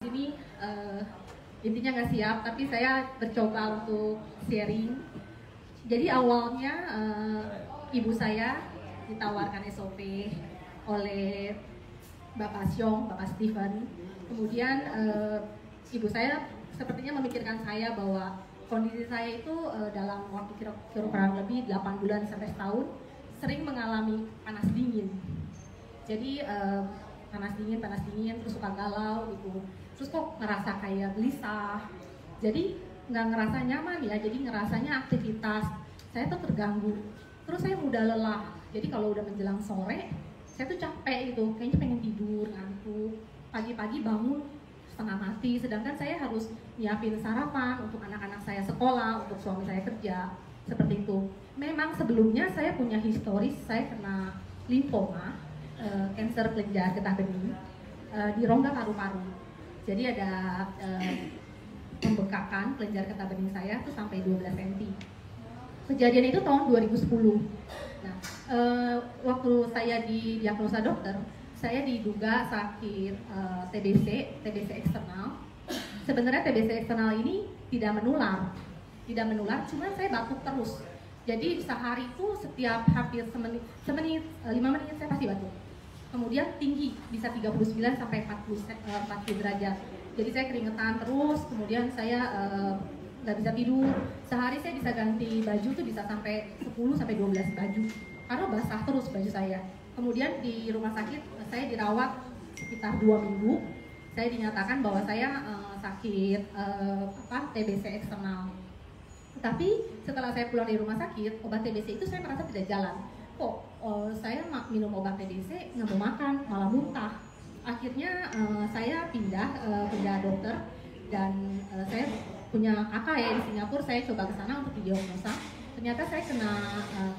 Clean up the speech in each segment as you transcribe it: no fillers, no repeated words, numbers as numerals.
Ini intinya nggak siap, tapi saya mencoba untuk sharing. Jadi awalnya ibu saya ditawarkan SOP oleh Bapak Syong, Bapak Steven. Kemudian ibu saya sepertinya memikirkan saya bahwa kondisi saya itu dalam waktu kurang lebih 8 bulan sampai setahun sering mengalami panas dingin. Jadi panas dingin, terus suka galau gitu. Terus kok ngerasa kayak gelisah. Jadi nggak ngerasa nyaman ya, jadi ngerasanya aktivitas saya tuh terganggu. Terus saya mudah lelah. Jadi kalau udah menjelang sore, saya tuh capek gitu, kayaknya pengen tidur, ngantuk. Pagi-pagi bangun setengah mati, sedangkan saya harus nyiapin sarapan untuk anak-anak saya sekolah, untuk suami saya kerja, seperti itu. Memang sebelumnya saya punya historis, saya kena limfoma, kanker kelenjar getah bening di rongga paru-paru. Jadi ada pembekakan kelenjar getah bening saya tuh sampai 12 cm. Kejadian itu tahun 2010. Nah, waktu saya didiagnosa dokter, saya diduga sakit TBC eksternal. Sebenarnya TBC eksternal ini tidak menular, cuma saya batuk terus. Jadi sehari itu setiap hampir semenit 5 menit saya pasti batuk. Kemudian tinggi, bisa 39 sampai 40 derajat. Jadi saya keringetan terus, kemudian saya nggak bisa tidur. Sehari saya bisa ganti baju tuh bisa sampai 10 sampai 12 baju. Karena basah terus baju saya. Kemudian di rumah sakit saya dirawat sekitar 2 minggu. Saya dinyatakan bahwa saya sakit TBC eksternal. Tapi setelah saya pulang dari rumah sakit, obat TBC itu saya merasa tidak jalan. Kok saya minum obat TBC nggak mau makan, malah muntah. Akhirnya saya pindah dokter, dan saya punya kakak ya di Singapura. Saya coba ke sana untuk didiagnosa. Ternyata saya kena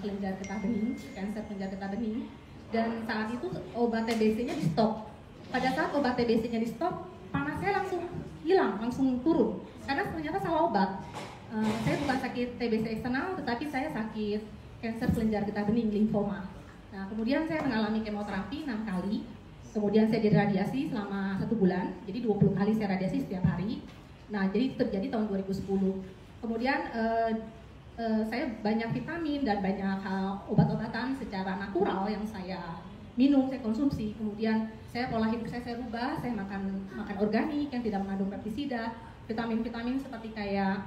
kelenjar getah bening, kanker kelenjar getah bening. Dan saat itu obat TBC-nya di stop. Pada saat obat TBC-nya di stop, panas saya langsung hilang, langsung turun. Karena ternyata salah obat. Saya bukan sakit TBC eksternal, tetapi saya sakit kanker kelenjar getah bening, limfoma. Nah, kemudian saya mengalami kemoterapi 6 kali. Kemudian saya diradiasi selama 1 bulan. Jadi 20 kali saya radiasi setiap hari. Nah, jadi itu terjadi tahun 2010. Kemudian saya banyak vitamin dan banyak obat-obatan secara natural yang saya minum, saya konsumsi. Kemudian saya pola hidup saya rubah, saya makan organik yang tidak mengandung pestisida, vitamin-vitamin seperti kayak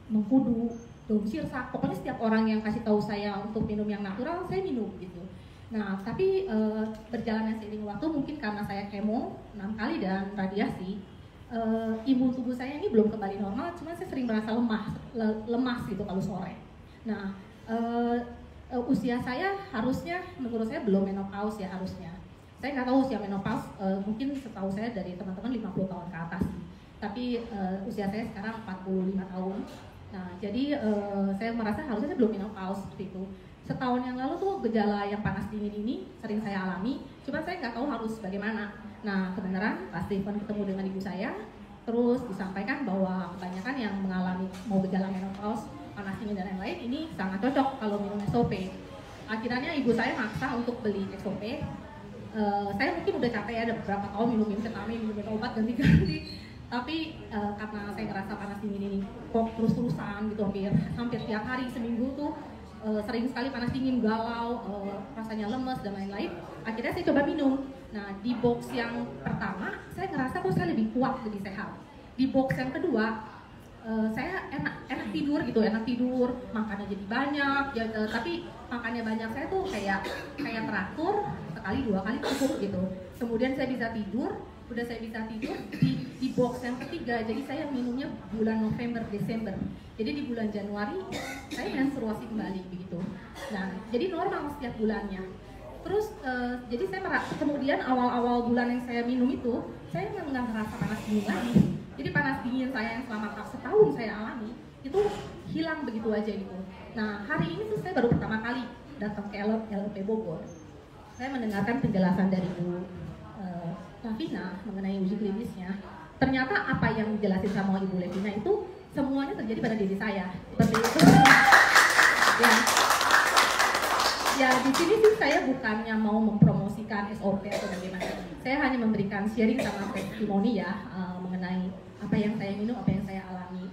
mengkudu, daun sirsak. Pokoknya setiap orang yang kasih tahu saya untuk minum yang natural, saya minum gitu. Nah, tapi berjalannya seiring waktu, mungkin karena saya kemo 6 kali dan radiasi, imun tubuh saya ini belum kembali normal, cuma saya sering merasa lemas gitu kalau sore. Nah, usia saya harusnya, menurut saya belum menopause ya harusnya. Saya nggak tahu usia menopause, mungkin setahu saya dari teman-teman 50 tahun ke atas. Tapi usia saya sekarang 45 tahun. Nah, jadi saya merasa harusnya saya belum menopause seperti itu. Setahun yang lalu tuh gejala yang panas dingin ini sering saya alami, cuma saya nggak tahu harus bagaimana. Nah, kebenaran Pak Steven ketemu dengan ibu saya, terus disampaikan bahwa kebanyakan yang mengalami mau gejala menopause, panas dingin dan lain-lain ini sangat cocok kalau minum SOP. Akhirnya ibu saya maksa untuk beli SOP. Saya mungkin udah capek ya, ada beberapa tahun minum vitamin, minum obat ganti-ganti. Tapi karena saya ngerasa panas dingin ini kok terus-terusan gitu, hampir tiap hari, seminggu tuh sering sekali panas dingin, galau, rasanya lemes dan lain-lain. Akhirnya saya coba minum. Nah, di box yang pertama saya ngerasa kok saya lebih kuat, lebih sehat. Di box yang kedua saya enak tidur, makannya jadi banyak ya, tapi makannya banyak saya tuh kayak teratur, sekali 2 kali cukup gitu. Kemudian saya bisa tidur, di box yang ketiga. Jadi saya minumnya bulan November, Desember. Jadi di bulan Januari saya menstruasi kembali begitu. Nah, jadi normal setiap bulannya. Terus jadi saya kemudian awal-awal bulan yang saya minum itu, saya nggak merasa panas dingin lagi. Jadi panas dingin saya yang selama setahun saya alami itu hilang begitu aja gitu. Nah, hari ini tuh saya baru pertama kali datang ke LLP Bogor. Saya mendengarkan penjelasan dari Bu Levina mengenai uji klinisnya. Ternyata apa yang dijelasin sama Ibu Levina itu semuanya terjadi pada diri saya. Seperti itu. Ya di sini sih saya bukannya mau mempromosikan SOP atau bagaimana. saya hanya memberikan sharing sama testimoni ya mengenai apa yang saya minum, apa yang saya alami.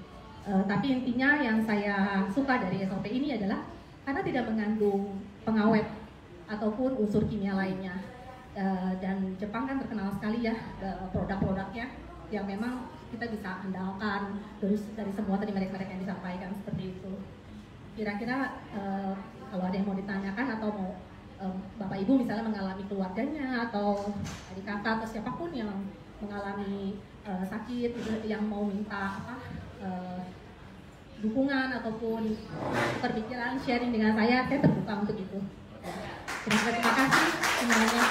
Tapi intinya yang saya suka dari SOP ini adalah karena tidak mengandung pengawet ataupun unsur kimia lainnya. Dan Jepang kan terkenal sekali ya produk-produknya yang memang kita bisa andalkan dari semua tadi merek-merek yang disampaikan seperti itu. Kira-kira kalau ada yang mau ditanyakan atau mau Bapak Ibu misalnya mengalami keluarganya atau adik kakak atau siapapun yang mengalami sakit yang mau minta dukungan ataupun perpikiran sharing dengan saya terbuka untuk itu. Terima kasih semuanya.